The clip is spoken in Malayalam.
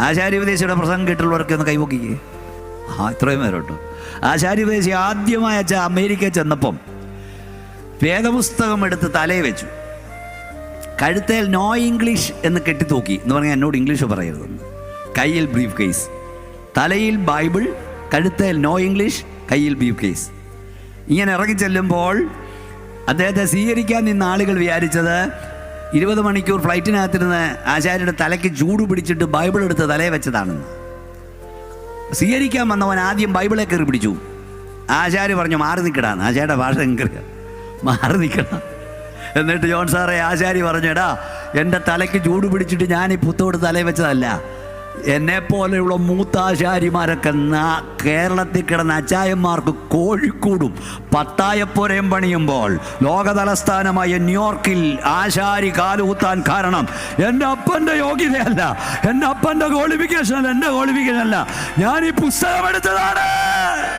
ആചാര്യോപദേശിയുടെ പ്രസംഗം കേട്ടുള്ളവർക്ക് ഒന്ന് കൈപൊക്കിക്കേ. ഇത്രയും പേരോട്ടോ. ആചാര്യോപദേശി ആദ്യമായി അമേരിക്ക ചെന്നപ്പം വേദപുസ്തകം എടുത്ത് തലയെ വെച്ചു, കഴുത്തേൽ നോ ഇംഗ്ലീഷ് എന്ന് കെട്ടിത്തൂക്കി എന്ന് പറഞ്ഞാൽ എന്നോട് ഇംഗ്ലീഷ് പറയരുതെന്ന്. കയ്യിൽ ബ്രീഫ് കേസ്, തലയിൽ ബൈബിൾ, കഴുത്തേൽ നോ ഇംഗ്ലീഷ്, കയ്യിൽ ബ്രീഫ് കേസ്. ഇങ്ങനെ ഇറങ്ങി ചെല്ലുമ്പോൾ അദ്ദേഹത്തെ സ്വീകരിക്കാൻ നിന്ന ആളുകൾ വിചാരിച്ചത് 20 മണിക്കൂർ ഫ്ലൈറ്റിനകത്തിരുന്ന് ആചാര്യയുടെ തലയ്ക്ക് ചൂട് പിടിച്ചിട്ട് ബൈബിൾ എടുത്ത് തലയെ വെച്ചതാണെന്ന്. സ്വീകരിക്കാൻ വന്നവൻ ആദ്യം ബൈബിളെ കയറി പിടിച്ചു. ആചാര്യ പറഞ്ഞു മാറി നിൽക്കടാന്ന്. ആചാര്യയുടെ ഭാഷ എങ്ങനെ മാറി നിൽക്കണം. എന്നിട്ട് ജോൺ സാറേ ആചാര്യ പറഞ്ഞു, എടാ എൻ്റെ തലയ്ക്ക് ചൂട് പിടിച്ചിട്ട് ഞാൻ ഈ പുത്തോട് തലയിൽ വെച്ചതല്ല. എന്നെപ്പോലെയുള്ള മൂത്താശാരിമാരൊക്കെ കേരളത്തിൽ കിടന്ന അച്ചായന്മാർക്ക് കോഴിക്കോടും പത്തായപ്പുരയും പണിയുമ്പോൾ ലോക തലസ്ഥാനമായ ന്യൂയോർക്കിൽ ആശാരി കാലുകുത്താൻ കാരണം എൻ്റെ അപ്പൻ്റെ യോഗ്യതയല്ല, എൻ്റെ അപ്പൻ്റെ ക്വാളിഫിക്കേഷൻ അല്ല, എൻ്റെ ക്വാളിഫിക്കേഷൻ അല്ല, ഞാൻ ഈ പുസ്തകം എടുത്തതാണ്.